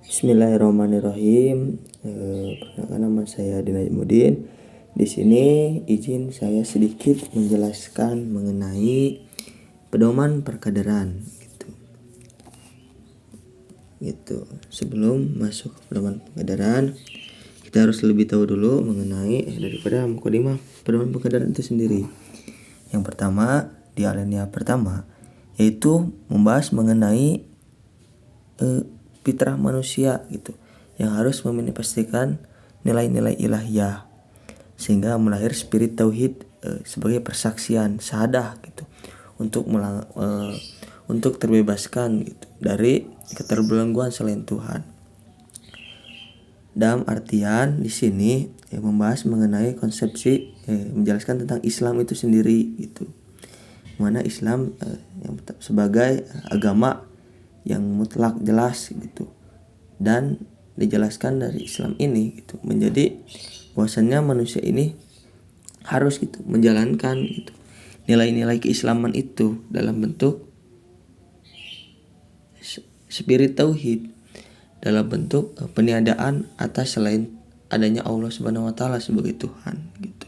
Bismillahirrahmanirrahim. Perkenalkan, nama saya Dina Mudin. Di sini izin saya sedikit menjelaskan mengenai pedoman perkaderan gitu. Sebelum masuk ke pedoman perkaderan, kita harus lebih tahu dulu mengenai daripada mukadimah pedoman perkaderan itu sendiri. Yang pertama, di alinea pertama yaitu membahas mengenai fitrah manusia gitu, yang harus memanifestasikan nilai-nilai ilahiyah sehingga melahir spirit tauhid sebagai persaksian syahadah gitu untuk terbebaskan gitu dari keterbelengguan selain Tuhan. Dalam artian di sini membahas mengenai konsepsi menjelaskan tentang Islam itu sendiri gitu. Mana Islam yang sebagai agama yang mutlak jelas gitu, dan dijelaskan dari Islam ini gitu menjadi bahwasannya manusia ini harus gitu menjalankan gitu nilai-nilai keislaman itu dalam bentuk spirit tauhid, dalam bentuk peniadaan atas selain adanya Allah Subhanahu wa taala sebagai Tuhan gitu.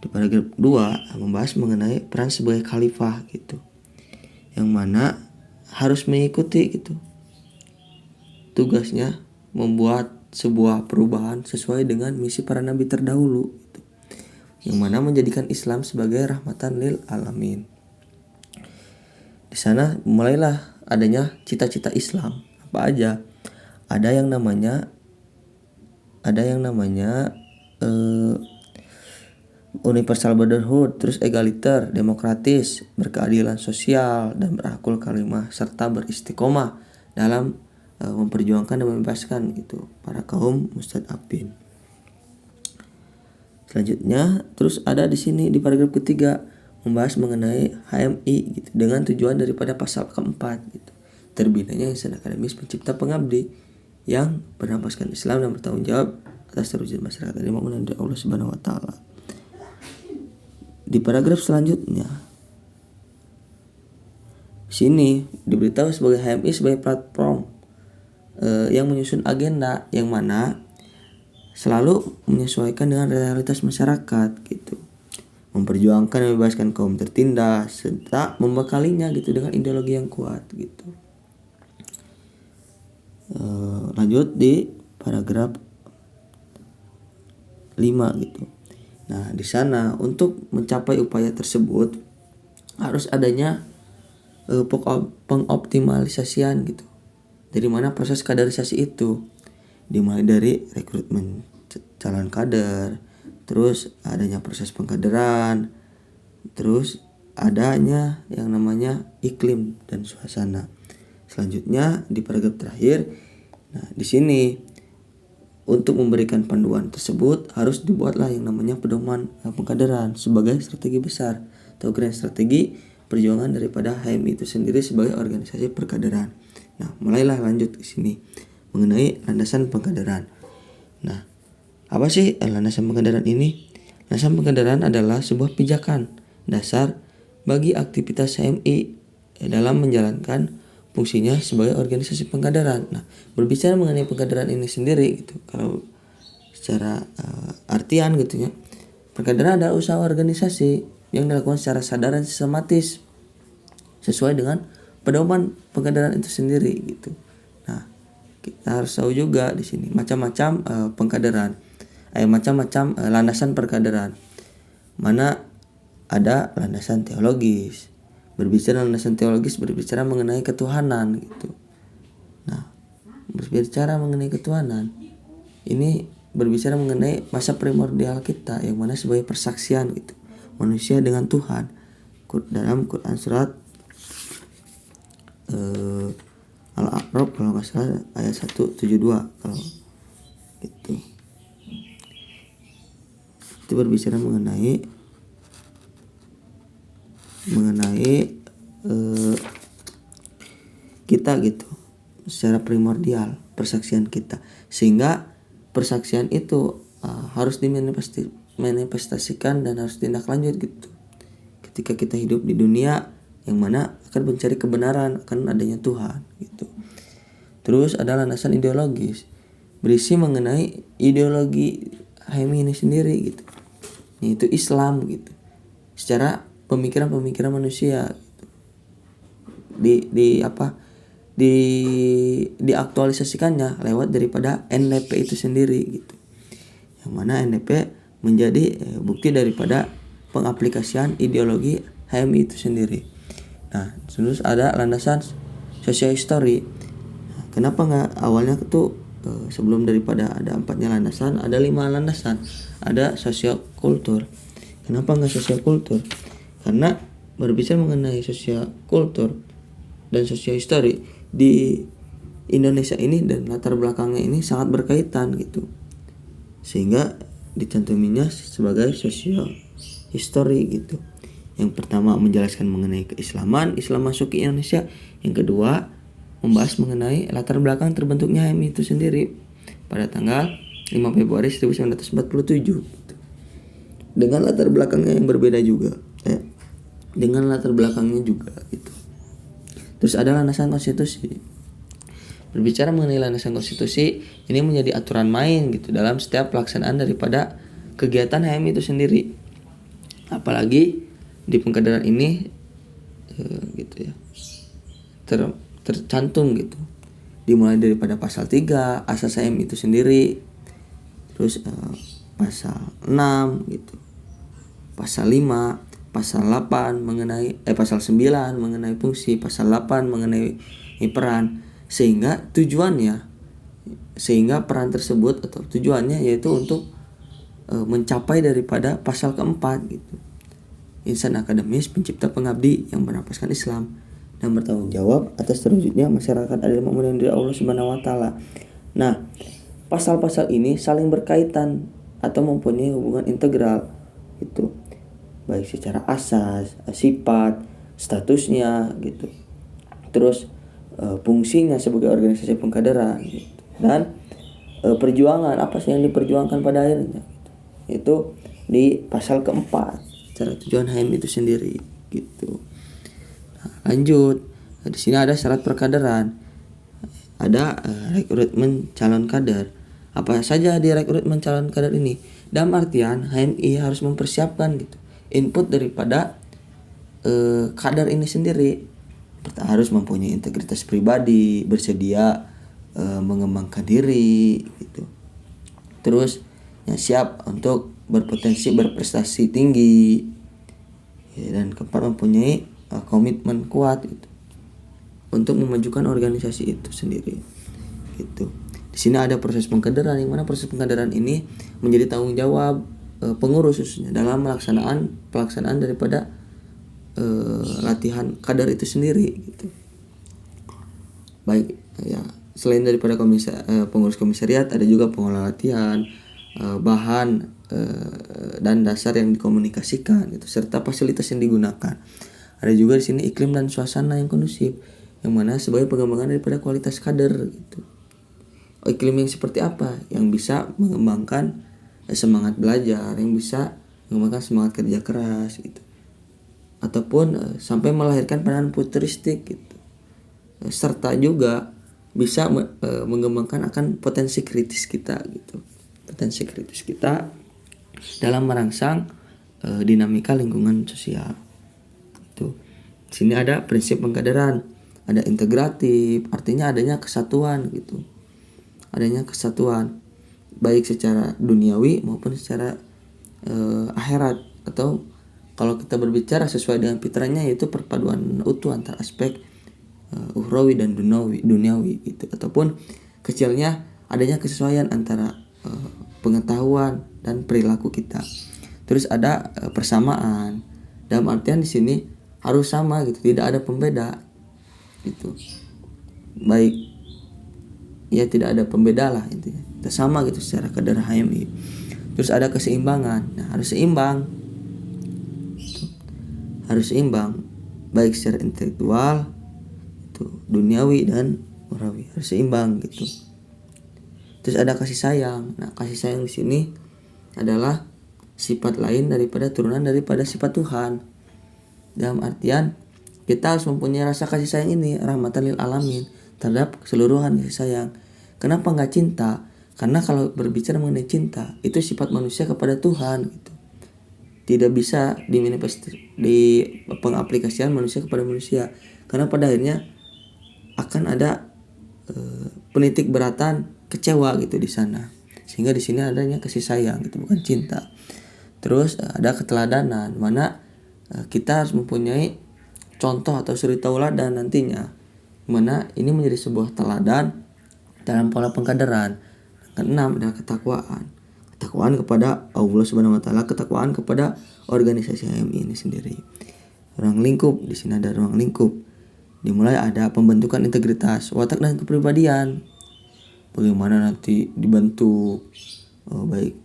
Di paragraf 2 membahas mengenai peran sebagai khalifah gitu, yang mana harus mengikuti gitu tugasnya membuat sebuah perubahan sesuai dengan misi para nabi terdahulu gitu, yang mana menjadikan Islam sebagai rahmatan lil alamin. Di sana mulailah adanya cita-cita Islam. Apa aja? Ada yang namanya universal brotherhood, terus egaliter, demokratis, berkeadilan sosial, dan berakul kalimah, serta beristiqomah dalam memperjuangkan dan membebaskan gitu para kaum mustadafin. Selanjutnya terus ada di sini di paragraf ketiga membahas mengenai HMI gitu, dengan tujuan daripada pasal keempat gitu, terbinanya Yayasan Akademis Pencipta Pengabdi yang bernafaskan Islam dan bertanggung jawab atas terwujud masyarakat yang dibangun oleh Allah Subhanahu wa taala. Di paragraf selanjutnya sini diberitahu sebagai HMI sebagai platform yang menyusun agenda yang mana selalu menyesuaikan dengan realitas masyarakat gitu, memperjuangkan dan membebaskan kaum tertindas serta membekalinya gitu dengan ideologi yang kuat gitu. Lanjut di paragraf 5 gitu. Nah, di sana untuk mencapai upaya tersebut harus adanya pengoptimalisasian gitu. Dari mana proses kaderisasi itu dimulai dari rekrutmen calon kader, terus adanya proses pengkaderan, terus adanya yang namanya iklim dan suasana. Selanjutnya di paragraf terakhir, nah di sini untuk memberikan panduan tersebut harus dibuatlah yang namanya pedoman pengkaderan sebagai strategi besar atau grand strategi perjuangan daripada HMI itu sendiri sebagai organisasi perkaderan. Nah, mulailah lanjut ke sini mengenai landasan pengkaderan. Nah, apa sih landasan pengkaderan ini? Landasan pengkaderan adalah sebuah pijakan dasar bagi aktivitas HMI dalam menjalankan fungsinya sebagai organisasi pengkaderan. Nah, berbicara mengenai pengkaderan ini sendiri gitu, kalau secara artian gitu ya, pengkaderan adalah usaha organisasi yang dilakukan secara sadar dan sistematis sesuai dengan pedoman pengkaderan itu sendiri gitu. Nah, kita harus tahu juga di sini macam-macam pengkaderan, macam-macam landasan perkaderan. Mana ada landasan teologis. Berbicara landasan teologis berbicara mengenai ketuhanan gitu. Nah, berbicara mengenai ketuhanan ini berbicara mengenai masa primordial kita yang mana sebagai persaksian gitu manusia dengan Tuhan dalam Quran surat Al-A'raf kalau nggak salah ayat 172 kalau gitu. Itu berbicara mengenai kita gitu secara primordial, persaksian kita, sehingga persaksian itu harus dimanifestasikan dan harus tindak lanjut gitu ketika kita hidup di dunia yang mana akan mencari kebenaran akan adanya Tuhan gitu. Terus ada landasan ideologis, berisi mengenai ideologi HMI ini sendiri gitu, yaitu Islam gitu, secara pemikiran manusia gitu. di diaktualisasikannya lewat daripada NDP itu sendiri gitu, yang mana NDP menjadi bukti daripada pengaplikasian ideologi HMI itu sendiri. Nah, terus ada landasan sosial histori. Nah, kenapa nggak awalnya itu sebelum daripada ada 4-nya landasan, ada 5 landasan, ada sosial kultur. Kenapa nggak sosial kultur? Karena berbicara mengenai sosial kultur dan sosial histori di Indonesia ini dan latar belakangnya ini sangat berkaitan gitu, sehingga dicantuminya sebagai sosial histori gitu. Yang pertama menjelaskan mengenai keislaman, Islam masuk ke Indonesia. Yang kedua membahas mengenai latar belakang terbentuknya HMI itu sendiri pada tanggal 5 Februari 1947 gitu. Dengan latar belakangnya yang berbeda juga, dengan latar belakangnya juga gitu. Terus ada landasan konstitusi. Berbicara mengenai landasan konstitusi, ini menjadi aturan main gitu dalam setiap pelaksanaan daripada kegiatan HMI itu sendiri. Apalagi di pengkaderan ini gitu ya, tercantum gitu, dimulai daripada pasal 3 asas HMI itu sendiri, terus pasal 6 gitu, pasal 5, pasal 8 mengenai pasal 9 mengenai fungsi, pasal 8 mengenai peran, sehingga peran tersebut atau tujuannya yaitu untuk mencapai daripada pasal keempat gitu. Insan akademis pencipta pengabdi yang bernapaskan Islam dan bertanggung jawab atas terwujudnya masyarakat adil memenuhi diri Allah Subhanahu wa taala. Nah, pasal-pasal ini saling berkaitan atau mempunyai hubungan integral gitu. Baik secara asas, sifat, statusnya gitu. Terus fungsinya sebagai organisasi pengkaderan gitu. Dan perjuangan apa sih yang diperjuangkan pada akhirnya gitu. Itu di pasal keempat. Cara tujuan HMI itu sendiri gitu. Nah, lanjut, di sini ada syarat perkaderan, ada rekrutmen calon kader. Apa saja di rekrutmen calon kader ini? Dalam artian HMI harus mempersiapkan gitu input daripada kader ini sendiri. Harus mempunyai integritas pribadi, bersedia mengembangkan diri gitu. Terus yang siap untuk berprestasi tinggi ya, dan keempat mempunyai komitmen kuat gitu, untuk memajukan organisasi itu sendiri gitu. Di sini ada proses pengkaderan, yang mana proses pengkaderan ini menjadi tanggung jawab pengurus khususnya dalam pelaksanaan daripada latihan kader itu sendiri gitu. Baik ya, selain daripada pengurus komisariat, ada juga pengelola latihan, bahan dan dasar yang dikomunikasikan gitu, serta fasilitas yang digunakan. Ada juga di sini iklim dan suasana yang kondusif, yang mana sebagai pengembangan daripada kualitas kader gitu. Iklim yang seperti apa? Yang bisa mengembangkan semangat belajar, yang bisa mengembangkan semangat kerja keras gitu, ataupun sampai melahirkan pandangan futuristik gitu. Serta juga bisa mengembangkan akan potensi kritis kita gitu. Potensi kritis kita dalam merangsang dinamika lingkungan sosial. Itu. Di sini ada prinsip pengkaderan, ada integratif, artinya adanya kesatuan gitu. Adanya kesatuan baik secara duniawi maupun secara akhirat, atau kalau kita berbicara sesuai dengan fitrahnya yaitu perpaduan utuh antara aspek ukhrawi dan duniawi gitu, ataupun kecilnya adanya kesesuaian antara pengetahuan dan perilaku kita. Terus ada persamaan, dalam artian di sini harus sama gitu, tidak ada pembeda gitu. Baik ya, tidak ada pembeda lah intinya, kita sama gitu secara kadar HMI. Terus ada keseimbangan, nah harus seimbang gitu. Harus seimbang baik secara intelektual itu duniawi dan ukhrawi, harus seimbang gitu. Terus ada kasih sayang. Nah, kasih sayang di sini adalah sifat lain daripada turunan daripada sifat Tuhan. Dalam artian kita harus mempunyai rasa kasih sayang ini rahmatan lil alamin terhadap keseluruhan kasih sayang. Kenapa nggak cinta? Karena kalau berbicara mengenai cinta, itu sifat manusia kepada Tuhan gitu. Tidak bisa di pengaplikasian manusia kepada manusia. Karena pada akhirnya akan ada penitik beratan kecewa gitu di sana. Sehingga di sini adanya kasih sayang gitu, bukan cinta. Terus ada keteladanan, mana kita harus mempunyai contoh atau suri tauladan nantinya, mana ini menjadi sebuah teladan dalam pola pengkaderan. Keenam adalah ketakwaan. Ketakwaan kepada Allah Subhanahu wa taala, ketakwaan kepada organisasi HMI ini sendiri. Ruang lingkup, di sini ada ruang lingkup. Dimulai ada pembentukan integritas, watak dan kepribadian. Bagaimana nanti dibentuk baik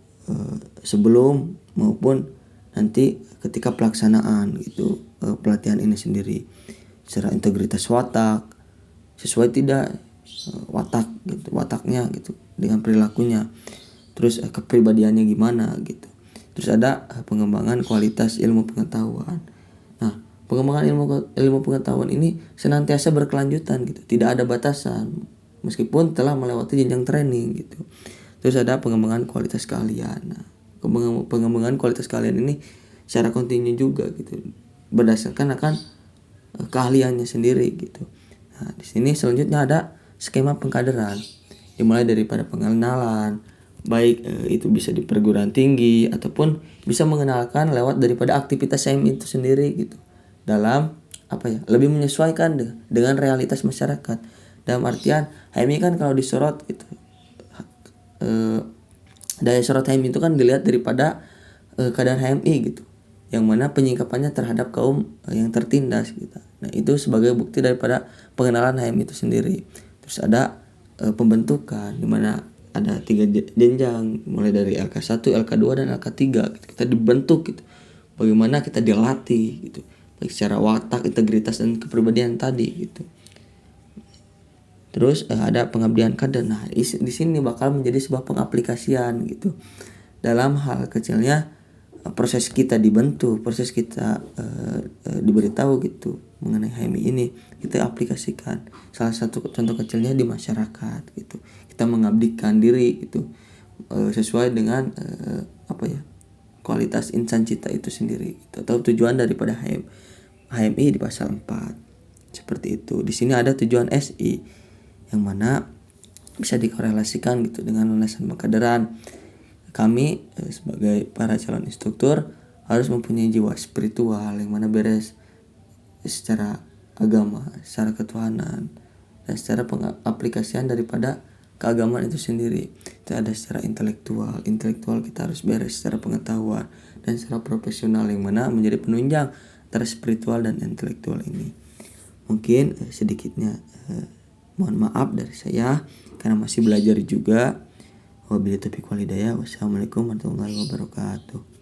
sebelum maupun nanti ketika pelaksanaan gitu pelatihan ini sendiri. Secara integritas watak, sesuai tidak watak gitu, wataknya gitu dengan perilakunya. Terus kepribadiannya gimana gitu. Terus ada pengembangan kualitas ilmu pengetahuan. Nah, pengembangan ilmu pengetahuan ini senantiasa berkelanjutan gitu, tidak ada batasan meskipun telah melewati jenjang training gitu. Terus ada pengembangan kualitas keahlian. Nah, pengembangan kualitas keahlian ini secara kontinu juga gitu, berdasarkan akan keahliannya sendiri gitu. Nah, di sini selanjutnya ada skema pengkaderan, dimulai daripada pengenalan, baik itu bisa di perguruan tinggi ataupun bisa mengenalkan lewat daripada aktivitas HMI itu sendiri gitu, dalam lebih menyesuaikan dengan realitas masyarakat. Dalam artian HMI kan kalau disorot gitu, daya sorot HMI itu kan dilihat daripada keadaan HMI gitu, yang mana penyingkapannya terhadap kaum yang tertindas gitu. Nah, itu sebagai bukti daripada pengenalan HMI itu sendiri. Terus ada pembentukan, di mana ada 3 jenjang, mulai dari LK1, LK2 dan LK3 gitu. Kita dibentuk gitu. Bagaimana kita dilatih gitu, baik secara watak, integritas dan kepribadian tadi gitu. Terus ada pengabdian kader. Nah, di sini bakal menjadi sebuah pengaplikasian gitu. Dalam hal kecilnya proses kita dibentuk, proses kita diberitahu gitu mengenai HMI ini, kita aplikasikan. Salah satu contoh kecilnya di masyarakat gitu. Kita mengabdikan diri gitu sesuai dengan kualitas insan cita itu sendiri gitu, atau tujuan daripada HMI di pasal 4. Seperti itu. Di sini ada tujuan SI yang mana bisa dikorelasikan gitu dengan landasan pengkaderan. Kami sebagai para calon instruktur harus mempunyai jiwa spiritual yang mana beres secara agama, secara ketuhanan, dan secara pengaplikasian daripada keagamaan itu sendiri. Itu ada secara intelektual kita harus beres secara pengetahuan, dan secara profesional yang mana menjadi penunjang antara spiritual dan intelektual ini. Mungkin sedikitnya mohon maaf dari saya karena masih belajar juga. Wabillahi taufiq wal hidayah. Wassalamualaikum warahmatullahi wabarakatuh.